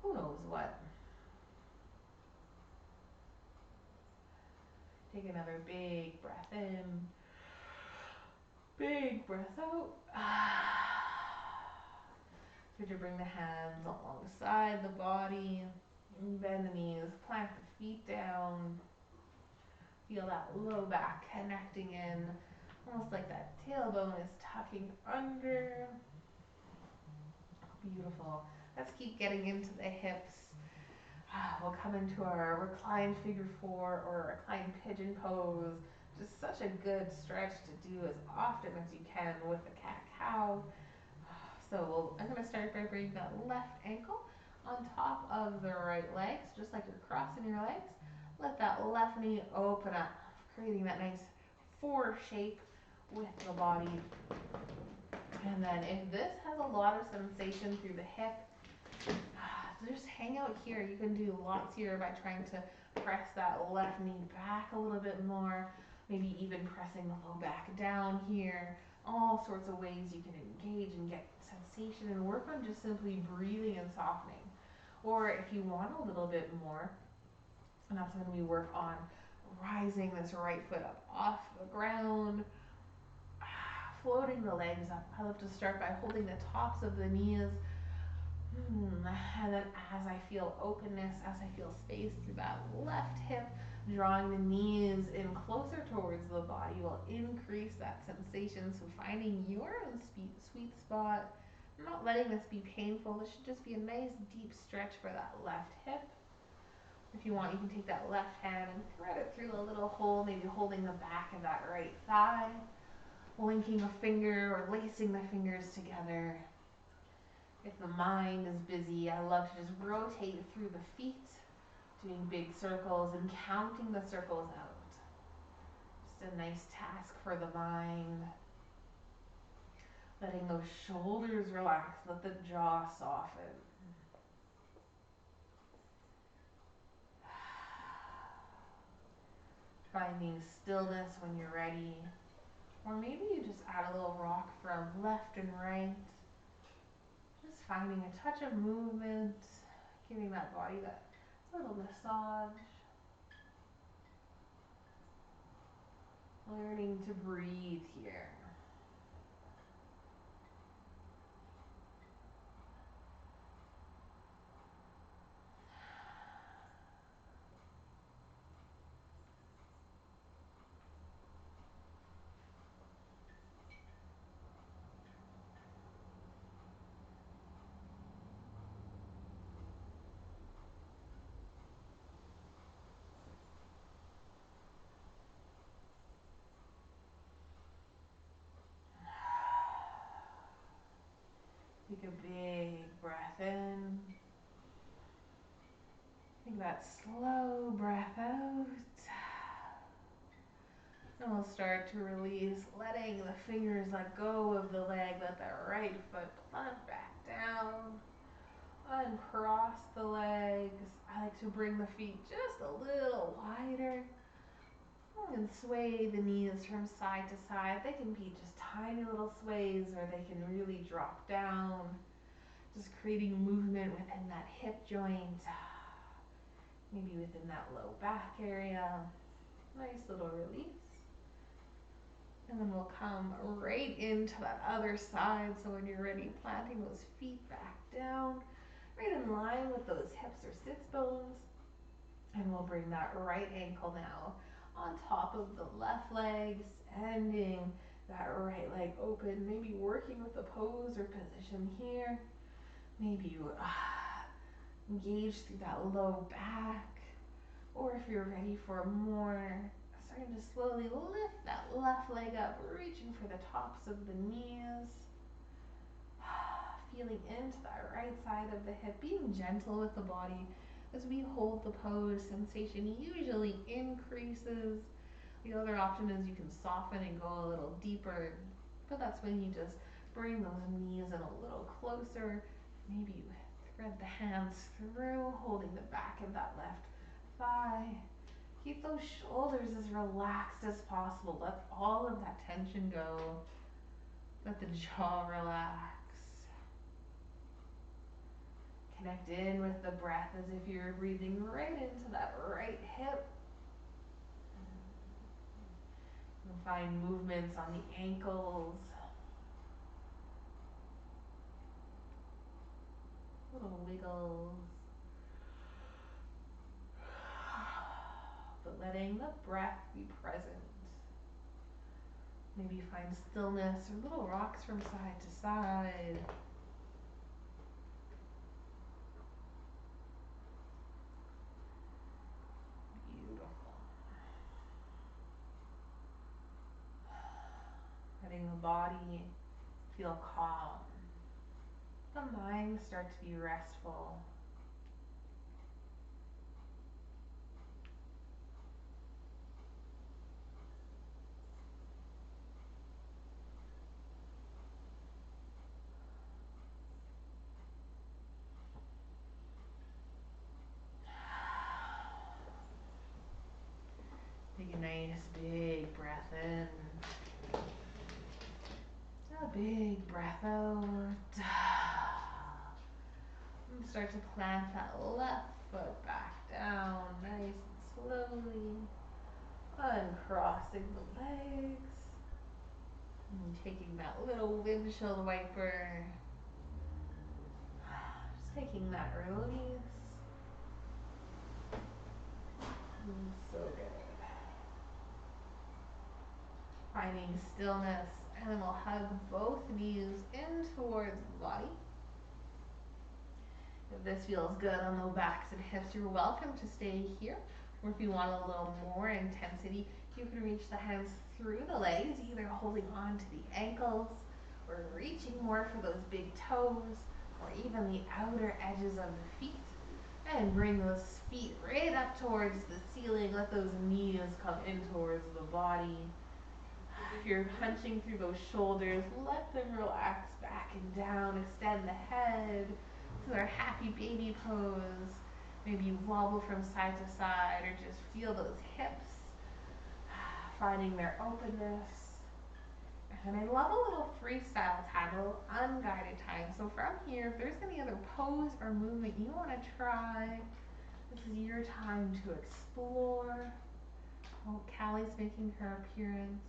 who knows what. Take another big breath in. Big breath out. Start to bring the hands alongside the body. Bend the knees, plant the feet down. Feel that low back connecting in. Almost like that tailbone is tucking under. Beautiful. Let's keep getting into the hips. We'll come into our reclined figure four or reclined pigeon pose. Just such a good stretch to do as often as you can with the cat-cow. So I'm going to start by bringing that left ankle on top of the right leg, so just like you're crossing your legs. Let that left knee open up, creating that nice four shape with the body. And then if this has a lot of sensation through the hip, just hang out here. You can do lots here by trying to press that left knee back a little bit more, maybe even pressing the low back down here. All sorts of ways you can engage and get sensation and work on just simply breathing and softening. Or if you want a little bit more, and that's when we work on rising this right foot up off the ground, floating the legs up. I love to start by holding the tops of the knees. And then as I feel openness, as I feel space through that left hip, drawing the knees in closer towards the body will increase that sensation. So finding your own sweet spot, not letting this be painful. This should just be a nice deep stretch for that left hip. If you want, you can take that left hand and thread it through a little hole, maybe holding the back of that right thigh, linking a finger or lacing the fingers together. If the mind is busy, I love to just rotate through the feet, doing big circles and counting the circles out. Just a nice task for the mind. Letting those shoulders relax, let the jaw soften. Finding stillness when you're ready. Or maybe you just add a little rock from left and right. Just finding a touch of movement, giving that body that little massage. Learning to breathe here. Take a big breath in. Take that slow breath out. And we'll start to release, letting the fingers let go of the leg. Let that right foot plant back down. Uncross the legs. I like to bring the feet just a little wider. And sway the knees from side to side. They can be just tiny little sways, or they can really drop down. Just creating movement within that hip joint. Maybe within that low back area. Nice little release. And then we'll come right into that other side. So when you're ready, planting those feet back down, right in line with those hips or sits bones. And we'll bring that right ankle now on top of the left leg, sending that right leg open. Maybe working with the pose or position here. Maybe you engage through that low back. Or if you're ready for more, starting to slowly lift that left leg up, reaching for the tops of the knees. Feeling into that right side of the hip, being gentle with the body. As we hold the pose, sensation usually increases. The other option is you can soften and go a little deeper, but that's when you just bring those knees in a little closer. Maybe you thread the hands through, holding the back of that left thigh. Keep those shoulders as relaxed as possible. Let all of that tension go. Let the jaw relax. Connect in with the breath as if you're breathing right into that right hip. And find movements on the ankles. Little wiggles. But letting the breath be present. Maybe find stillness or little rocks from side to side. Letting the body feel calm. The mind start to be restful. Take a nice big breath in. A big breath out. And start to plant that left foot back down, nice and slowly. Uncrossing the legs. And taking that little windshield wiper. Just taking that release. So good. Finding stillness, and then we'll hug both knees in towards the body. If this feels good on the backs and hips, you're welcome to stay here. Or if you want a little more intensity, you can reach the hands through the legs, either holding on to the ankles or reaching more for those big toes or even the outer edges of the feet. And bring those feet right up towards the ceiling. Let those knees come in towards the body. If you're punching through those shoulders, let them relax back and down. Extend the head to our happy baby pose. Maybe you wobble from side to side or just feel those hips finding their openness. And I love a little freestyle time, a little unguided time. So from here, if there's any other pose or movement you want to try, this is your time to explore. Oh, Callie's making her appearance.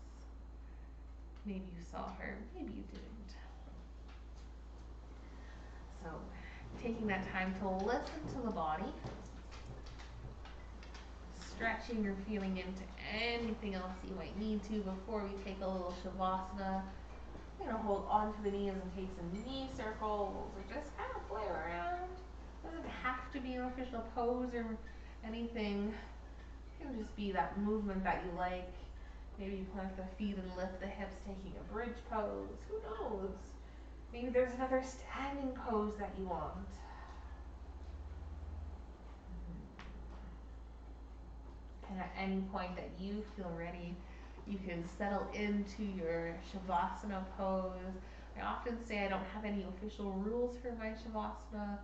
Maybe you saw her, maybe you didn't. So, taking that time to listen to the body, stretching or feeling into anything else you might need to before we take a little Shavasana. You're going to hold onto the knees and take some knee circles or just kind of play around. Doesn't have to be an official pose or anything. It can just be that movement that you like. Maybe you plant the feet and lift the hips, taking a bridge pose. Who knows? Maybe there's another standing pose that you want. And at any point that you feel ready, You can settle into your Shavasana pose. I often say I don't have any official rules for my Shavasana.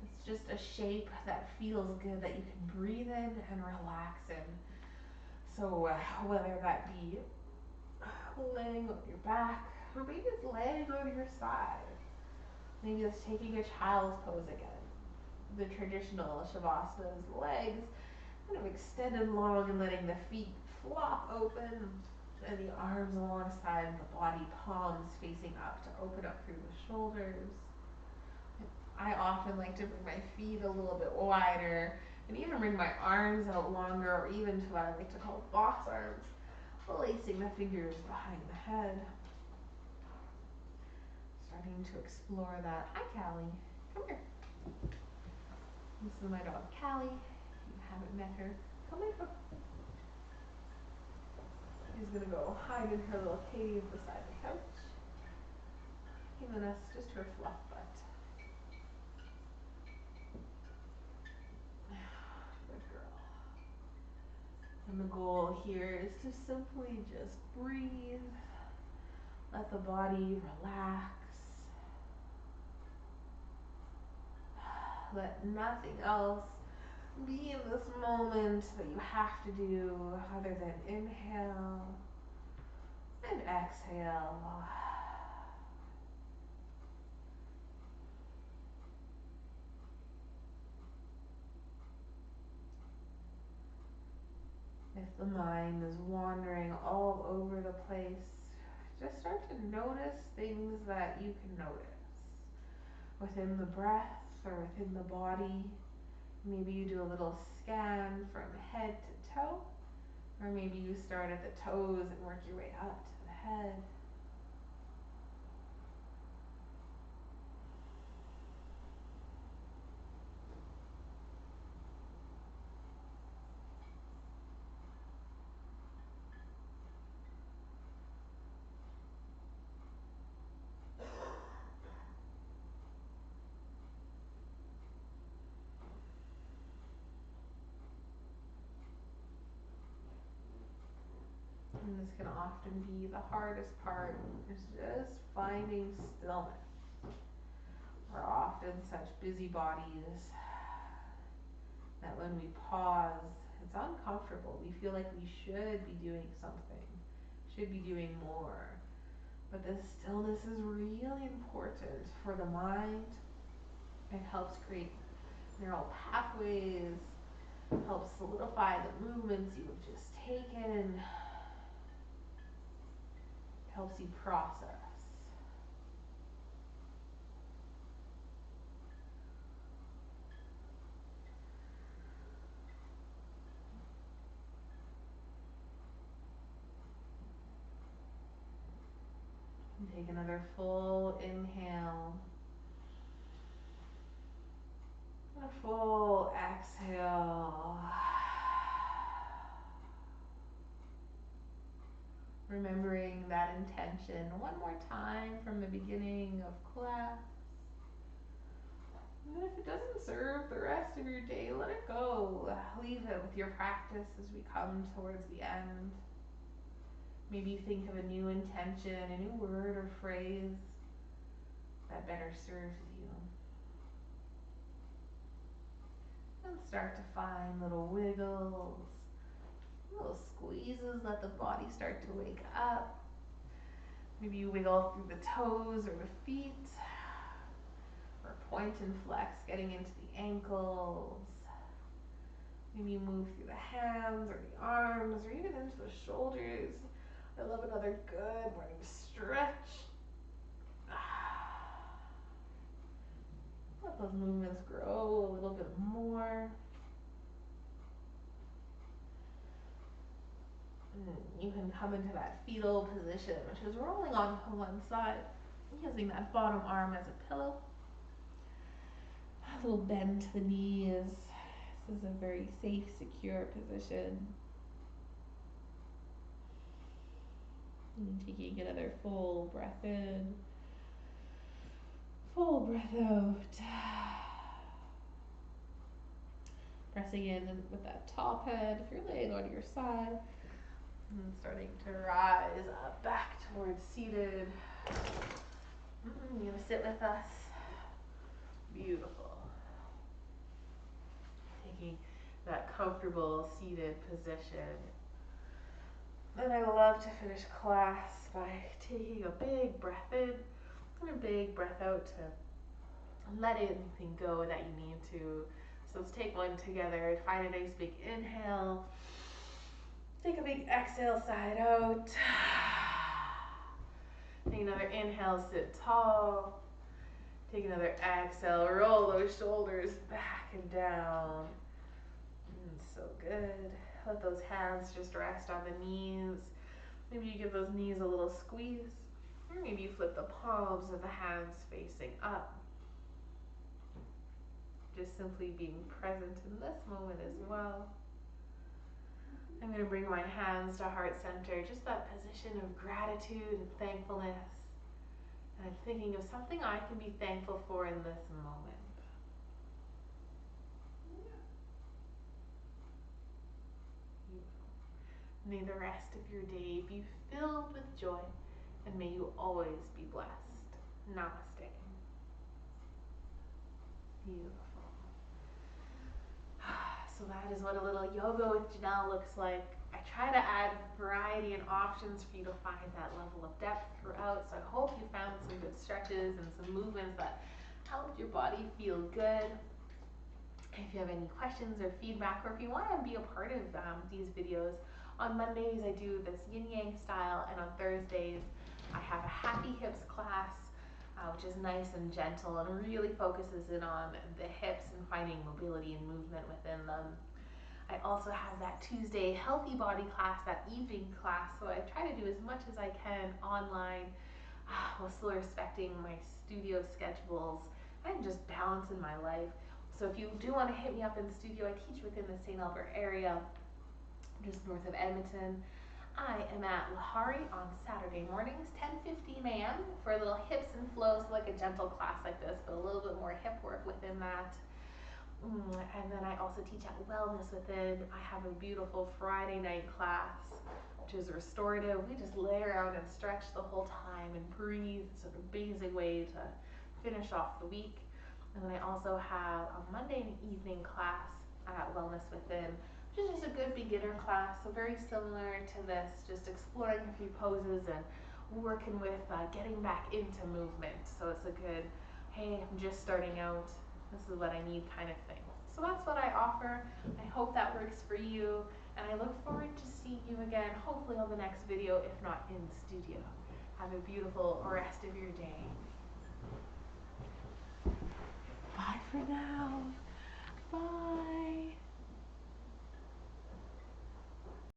It's just a shape that feels good, that you can breathe in and relax in. So whether that be laying on your back, or maybe it's laying on your side. Maybe it's taking a child's pose again. The traditional Shavasana is legs kind of extended long and letting the feet flop open and the arms alongside the body, palms facing up to open up through the shoulders. I often like to bring my feet a little bit wider and even bring my arms out longer, or even to what I like to call box arms, placing the fingers behind the head. Starting to explore that. Hi, Callie. Come here. This is my dog, Callie. If you haven't met her, come here. She's gonna go hide in her little cave beside the couch, giving us just her fluff butt. Good girl. And the goal here is to simply just breathe. Let the body relax. Let nothing else be in this moment that you have to do other than inhale and exhale. If the mind is wandering all over the place, just start to notice things that you can notice within the breath or within the body. Maybe you do a little scan from head to toe, or maybe you start at the toes and work your way up to the head. And this can often be the hardest part, is just finding stillness. We're often such busybodies that when we pause, it's uncomfortable. We feel like we should be doing something, should be doing more. But this stillness is really important for the mind. It helps create neural pathways, helps solidify the movements you have just taken, helps you process. And take another full inhale. And a full exhale. Remembering that intention one more time from the beginning of class. And if it doesn't serve the rest of your day, let it go. Leave it with your practice as we come towards the end. Maybe think of a new intention, a new word or phrase that better serves you. And start to find little wiggles, little squeezes, let the body start to wake up. Maybe you wiggle through the toes or the feet, or point and flex, getting into the ankles. Maybe you move through the hands or the arms or even into the shoulders. I love another good morning stretch. Let those movements grow a little bit more. You can come into that fetal position, which is rolling onto one side, using that bottom arm as a pillow. A little bend to the knees. This is a very safe, secure position. And taking another full breath in, full breath out. Pressing in with that top head if you're laying on your side. And starting to rise up back towards seated. You're gonna sit with us. Beautiful. Taking that comfortable seated position. And I love to finish class by taking a big breath in and a big breath out to let anything go that you need to. So let's take one together. Find a nice big inhale. Take a big exhale, side out. Take another inhale, sit tall. Take another exhale, roll those shoulders back and down. So good. Let those hands just rest on the knees. Maybe you give those knees a little squeeze. Or maybe you flip the palms of the hands facing up. Just simply being present in this moment as well. I'm going to bring my hands to heart center, just that position of gratitude and thankfulness. And I'm thinking of something I can be thankful for in this moment. May the rest of your day be filled with joy, and may you always be blessed. Namaste. Beautiful. So that is what a little yoga with Janelle looks like. I try to add variety and options for you to find that level of depth throughout. So I hope you found some good stretches and some movements that helped your body feel good. If you have any questions or feedback, or if you want to be a part of these videos, on Mondays I do this yin yang style, and on Thursdays I have a happy hips class, which is nice and gentle and really focuses in on the hips and finding mobility and movement within them. I also have that Tuesday healthy body class, that evening class, so I try to do as much as I can online while still respecting my studio schedules and just balance in my life. So if you do want to hit me up in the studio, I teach within the St. Albert area, just north of Edmonton. I am at Lahari on Saturday mornings, 10:15 a.m. for a little hips and flows, like a gentle class like this, but a little bit more hip work within that. And then I also teach at Wellness Within. I have a beautiful Friday night class, which is restorative. We just lay around and stretch the whole time and breathe. It's an amazing way to finish off the week. And then I also have a Monday evening class at Wellness Within, which is just a good beginner class, so very similar to this, just exploring a few poses and working with getting back into movement. So it's a good, hey, I'm just starting out, this is what I need kind of thing. So that's what I offer. I hope that works for you, and I look forward to seeing you again, hopefully on the next video, if not in the studio. Have a beautiful rest of your day. Bye for now. Bye.